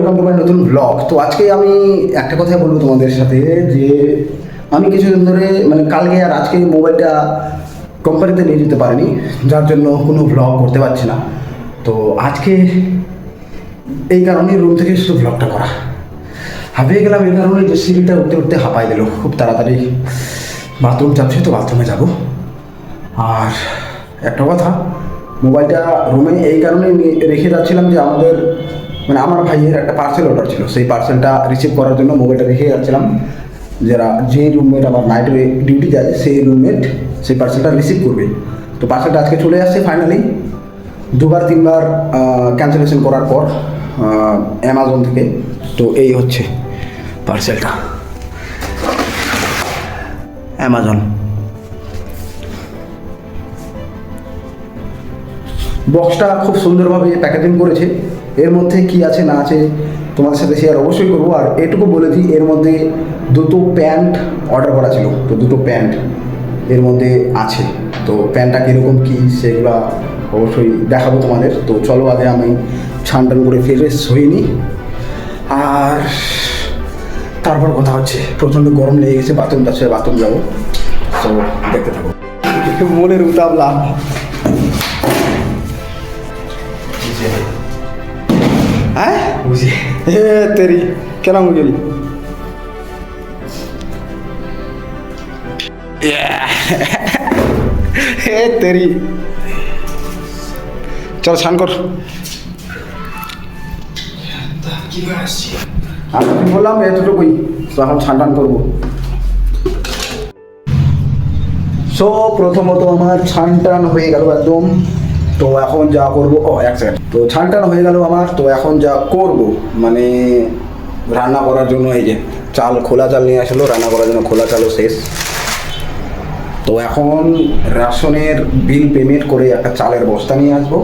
Welcome to my নতুন blog. তো আজকে আমি একটা কথা বলবো তোমাদের সাথে যে আমি কিছুদিন ধরে মানে কালকে আর আজকে মোবাইলটা কোম্পানিতে নিয়ে যেতে পারিনি, যার জন্য কোনো ব্লগ করতে পারছি না। তো আজকে এই কারণে রুম থেকে শুধু ব্লগটা করা হাঁপিয়ে গেলাম, এই কারণে যে সিঁড়িটা উঠতে উঠতে হাঁপাই দিল। খুব তাড়াতাড়ি বাথরুম চাপছে, তো বাথরুমে যাব। আর একটা কথা, মোবাইলটা রুমে এই কারণে রেখে যাচ্ছিলাম যে আমাদের মানে আমার ভাইয়ের একটা পার্সেল অর্ডার ছিল, সেই পার্সেলটা রিসিভ করার জন্য মোবাইলটা রেখে যাচ্ছিলাম। যে রুমমেট আমার নাইটে ডিউটি যায় সেই রুমমেট সেই পার্সেলটা রিসিভ করবে। তো পার্সেলটা আজকে চলে আসছে ফাইনালি, দুবার তিনবার ক্যান্সেলেশন করার পর অ্যামাজন থেকে। তো এই হচ্ছে পার্সেলটা, অ্যামাজন। বক্সটা খুব সুন্দরভাবে প্যাকেজিং করেছে। এর মধ্যে কি আছে না আছে তোমাদের সাথে শেয়ার অবশ্যই করবো। আর এটুকু বলে দিই, এর মধ্যে দুটো প্যান্ট অর্ডার করা ছিল, তো দুটো প্যান্ট এর মধ্যে আছে। তো প্যান্টটা কীরকম কী সেগুলো অবশ্যই দেখাবো তোমাদের। তো চলো আগে আমি ছান টান করে ফ্রেশ হয়ে নিই, আর তারপর কথা হচ্ছে। প্রচণ্ড গরম লেগে গেছে, বাথরুম যাচ্ছে, বাথরুম যাবো। তো দেখতে থাকো। মনের উতাবলা বুঝি হে তেরি কেন বুঝলি হে তেরি। চল স্নান কর। আমি বললাম এতটুকুই, তো এখন স্নান টান করবো। সো প্রথমত আমার স্নান টান হয়ে গেল একদম। তো এখন যা করবো, এক সেকেন্ড, তো ছান টান হয়ে গেল আমার। তো এখন যা করব মানে রান্না করার জন্য এই যে চাল, খোলা চাল নিয়ে আসলো রান্না করার জন্য, খোলা চালও শেষ। তো এখন রেশনের বিল পেমেন্ট করে একটা চালের বস্তা নিয়ে আসবো,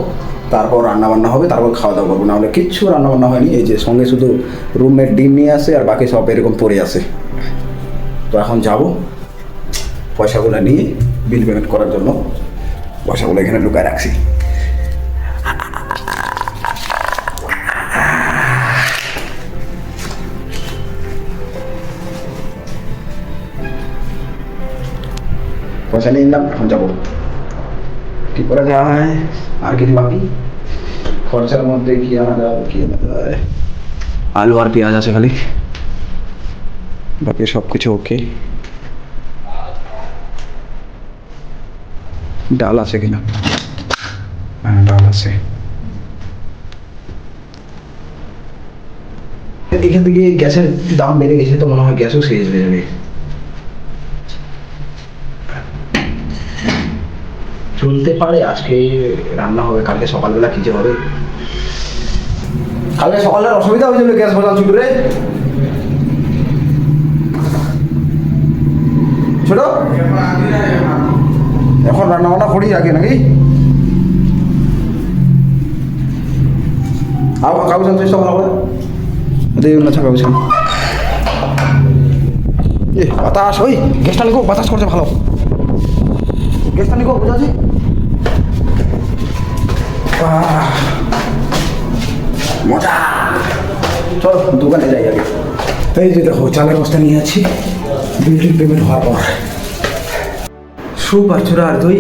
তারপর রান্নাবান্না হবে, তারপর খাওয়া দাওয়া করবো। নাহলে কিচ্ছু রান্নাবান্না হয়নি। এই যে সঙ্গে শুধু রুমমেট ডিম নিয়ে আসে আর বাকি সব এরকম পড়ে আসে। তো এখন যাব পয়সাগুলো নিয়ে বিল পেমেন্ট করার জন্য, পয়সাগুলো এখানে লুকায় রাখছি। পয়সা নিয়ে নিলাম, এখন যাবো। কি করা যায় আর কিছু বাকি খরচার মধ্যে কি আনা যায়, কি আনা যায়? আলু আর পেঁয়াজ আছে খালি, বাকি সব কিছু ওকে। ডাল আছে কিনা? হ্যাঁ ডাল আছে। এখান থেকে গ্যাসের দাম বেড়ে গেছে, তো মনে হয় গ্যাসও শেষ হয়ে যাবে। চলতে পারে আজকে রান্না হবে, কালকে সকালবেলা কি যে হবে। কালকে সকালের অসুবিধা হয়ে যাবে গ্যাস বোঝান ছুটে রে ছোট। এখন রান্না বান্না করি আগে নাকি কাগজ চেষ্টা ভালো করে দেখুন না কাগজ। এ বাতাস, ওই গ্যাসটা নিকো, বাতাস করছে ভালো, গ্যাসটা নিকো বোঝা আছে। মজা। চল দোকানে যাই আগে। এই যে দেখো চালের বস্তা নিয়ে আছি, বিল পেমেন্ট হওয়ার পর। সুপ আর চূড়া আর দই।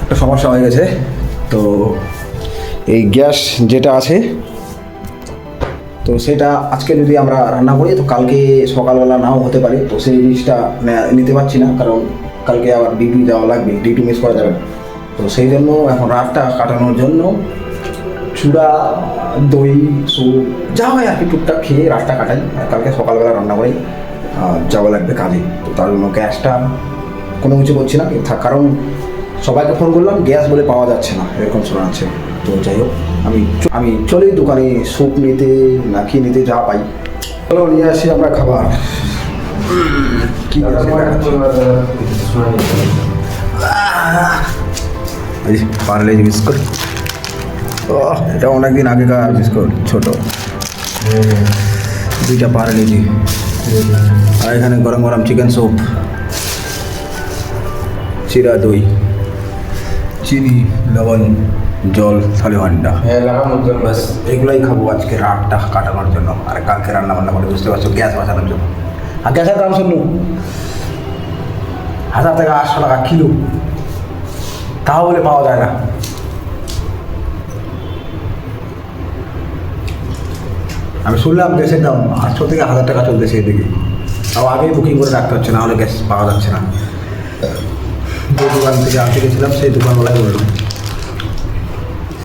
একটা সমস্যা হয়ে গেছে। তো এই গ্যাস যেটা আছে, তো সেটা আজকে যদি আমরা রান্না করি তো কালকে সকালবেলা নাও হতে পারে। তো সেই জিনিসটা নিতে পারছি না, কারণ কালকে আবার ডিউটি যাওয়া লাগবে, ডিউটি মিস করা যাবে না। তো সেই জন্য এখন রাতটা কাটানোর জন্য চূড়া, দই, স্যুপ যা হয় আর কি টুকটাক খেয়ে রাতটা কাটাই। আর কালকে সকালবেলা রান্না করে যাওয়া লাগবে কাজে। তো তার জন্য গ্যাসটা কোনো কিছু করছি না, কারণ সবাইকে ফোন করলাম, গ্যাস বলে পাওয়া যাচ্ছে না এরকম শোনাচ্ছে। তো যাই হোক, আমি চলি দোকানে স্যুপ নিতে না কি নিতে যা পাই। চলো নিয়ে আসি আমরা খাবার। কি পার্লেজি বিস্কুট, এটা অনেকদিন আগেকার বিস্কুট, ছোট দুইটা পার্লেজি। আর এখানে গরম গরম চিকেন স্যুপ, চিরা দই, চিনি, লবণ, জল, থালি ভান্ডা, হ্যাঁ লাগানোর জন্য ব্যাস এগুলাই খাবো আজকে রাতটা কাটানোর জন্য। আর কালকে রান্না বান্না করে বুঝতে পারছো গ্যাস বাঁচানোর জন্য। আর গ্যাসের দাম শুনলু 1000 থেকে 800 টাকা কিলো, তাও বলে পাওয়া যায় না। আমি শুনলাম গ্যাসের দাম 800 থেকে 1000 টাকা চলতেছে এদিকে, তাও আগেই বুকিং করে রাখতে হচ্ছে, না হলে গ্যাস পাওয়া যাচ্ছে না। যে দোকান থেকে আনতে গেছিলাম সেই দোকানওয়ালাই বললাম